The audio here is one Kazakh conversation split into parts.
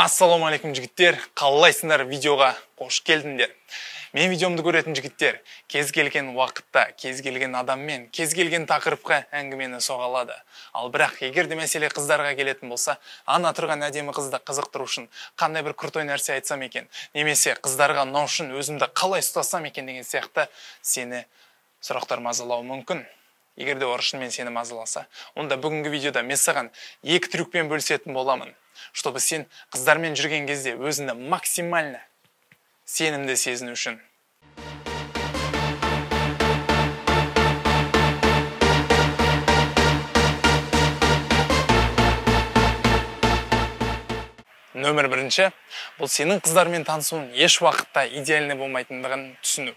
Ассалаумағалейкум жігіттер, қалайсыңдар? Видеоға қош келдіңдер. Мен видеомды көретін жігіттер кез келген уақытта, кез келген адаммен, кез келген тақырыпқа әңгімені соға алады. Ал бірақ егер де мәселе қыздарға келетін болса, ана тұрған әдемі қызды қызықтыру үшін қандай бір крутой нәрсе айтсам екен, немесе қыздарға ұнау үшін өзімді қалай ұстасам екен деген сияқты сені сұрақтар мазалауы мүмкін. Егер де орысшымен сені мазаласа, онда бүгінгі видеода мен саған екі трюкпен бөлісетін боламын, чтобы сен қыздармен жүрген кезде өзіңді максимально сенімді сезіну үшін. Нөмір бірінші, бұл сенің қыздармен танысуың еш уақытта идеальный болмайтындығын түсіну.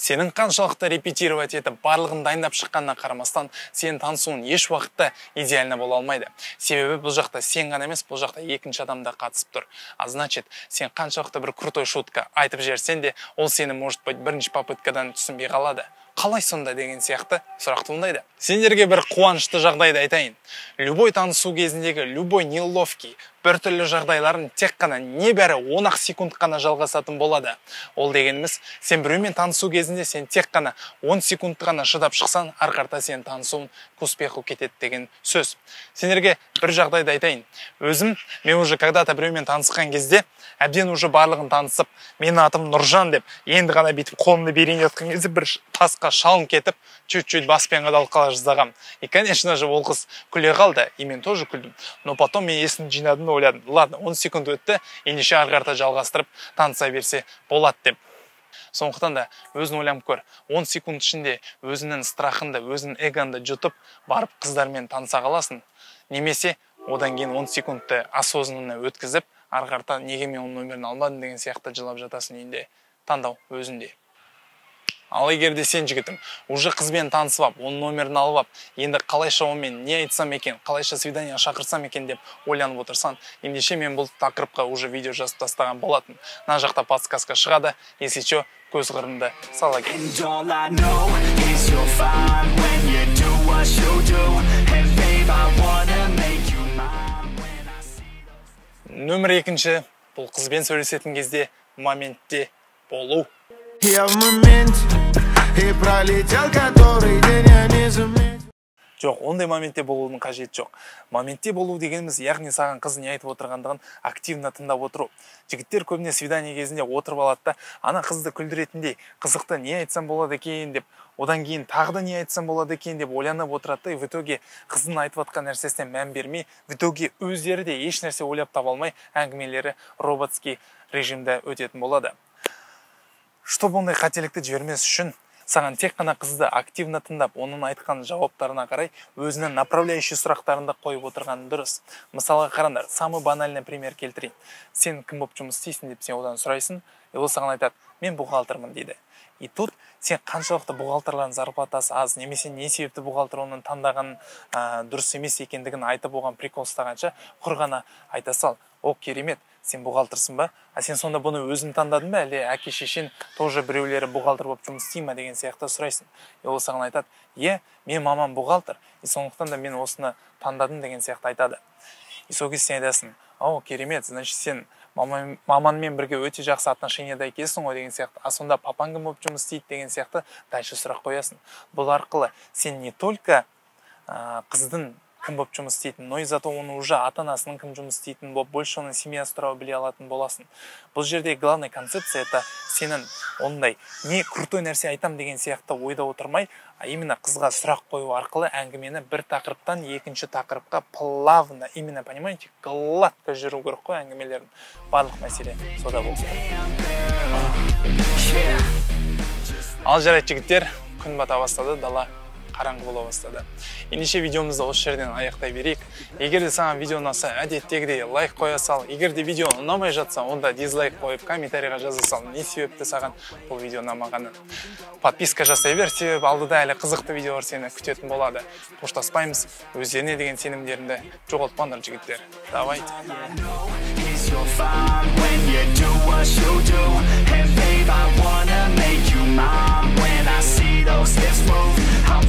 Сенің қаншалықты репетировать етіп, барлығын дайындап шыққанына қарамастан, сен танысуың еш уақытта идеально бола алмайды. Себебі бұл жақта сен ғана емес, бұл жақта екінші адам да қатысып тұр. А значит, сен қаншалықты бір крутой шутка айтып жіберсең де, ол сені может быть бірінші попыткадан түсінбей қалады. Қалай сонда деген сияқты сұрақ туындайды. Сендерге бір қуанышты жағдайды айтайын. Любой танысу кезіндегі любой неловкий біртүрлі жағдайларын тек қана небәрі 10 секунд қана жалғасатын болады. Ол дегеніміз, сен біреумен танысу кезінде сен тек қана 10 секунд қана шыдап шықсан, арқарта сен танысуын к успеху кетеді деген сөз. Сендерге бір жағдайды айтайын. Өзім, мен уже когда-то біреумен танысқан кезде, әбден уже барлығын танысып, менің атым Нұржан деп, енді ғана бетіп қолымды берейін жатқан кезде бір тасқа шалын кетіп, чуть-чуть баспен қадалып қала жаздағам. И, конечно же, ол қыз күле қалды, и мен тоже күлдім. Но потом мен есімді жинадым, ойладым. Ладно, 10 секунд өтті, ендеше арқарта жалғастырып таныса берсе болады деп. Сондықтан да өзін ойланып көр. 10 секунд ішінде өзінің страхынды, өзінің эгоңды жұтып, барып қыздармен таныса қаласың. Немесе одан кейін 10 секундты осознанно өткізіп, арқарта неге мен оның нөмірін алмадым деген сияқты жылап жатасың үйінде. Таңдау өзінде. Ал егер де сен жігітім, уже қызбен танысып ап, оның нөмірін алып ап, енді қалайша онымен не айтсам екен, қалайша свидание шақырсам екен деп ойланып отырсан, ендеше мен бұл тақырыпқа уже видео жазып тастаған болатын. Мына жақта подсказка шығады, если что, көз қырымды сала кет. Нөмір екінші, бұл қызбен сөйлесетін кезде моментте болу. Жоқ, ондай моментте болудың қажеті жоқ. Моментте болу дегеніміз, яғни саған қыз не айтып отырғандығын активно тыңдап отыру. Жігіттер көбіне свидание кезінде отырып алады да, ана қызды күлдіретіндей, қызықты не айтсам болады екен деп, одан кейін тағы да не айтсам болады екен деп ойланып отырады, и в итоге қыздың айтып жатқан нәрсесіне мән бермей, в итоге өздері де еш нәрсе ойлап таба алмай, әңгімелері роботский режимде өтетін болады. Чтобы ондай қателікті жібермес үшін, саған тек қана қызды активно тыңдап, оның айтқан жауаптарына қарай, өзінің направляющий сұрақтарында қойып отырған дұрыс. Мысалға қараңдар, самый банальный пример келтірейін. Сен кім болып жұмыс істейсің деп сен одан сұрайсың, ол саған айтады, мен бухгалтермын дейді. И тут сен қаншалықты бухгалтерлардың зарплатасы аз, немесе не себепті бухгалтер оның таңдаған дұрыс емес екендігін айтып оған прикол ұстағанша, құр ғана айта сал, о керемет, сен бухгалтерсың ба? А сен сонда бұны өзің таңдадың ба? Әлде әке шешен тоже біреулері бухгалтер болып жұмыс істей ма деген сияқты сұрайсың. Ол саған айтады, мен мамам бухгалтер, и сондықтан да мен осыны таңдадым деген сияқты айтады. И сол кезде сен айтасың, о керемет, значит сен маманмен бірге өте жақсы отношенияда екенсің ғой деген сияқты. А сонда папаң кім болып жұмыс істейді деген сияқты дальше сұрақ қоясың. Бұл арқылы сен не только қыздың кім болып жұмыс істейтін, но и зато оны уже ата-анасының кім жұмыс істейтін болып, больше оның семьясы туралы біле алатын боласың. Бұл жерде главный концепция это сенің ондай не крутой нәрсе айтам деген сияқты ойда отырмай, а именно қызға сұрақ қою арқылы әңгімені бір тақырыптан екінші тақырыпқа плавно, именно, понимаете, гладко жүру керек қой әңгімелерін. Барлық мәселе сода болса. Ал жарайды жігіттер, күн бата бастады, дала қараңғы бола бастады. Ендеше видеомызды осы жерден аяқтай берейік. Егер де саған видео ұнаса, әдеттегідей лайк қоя сал. Егер де видео ұнамай жатса, онда дизлайк қойып, комментарийға жаза сал. Не себепті саған бұл видео ұнамағанын. Подписка жасай бер, себебі алдыда әлі қызықты видеолар сені күтетін болады. Қоштаспаймыз, өздеріне деген сенімдеріңді жоғалтпаңдар жігіттер. Давайте. And babe, I wanna make you mine. When I see those hips move, I'll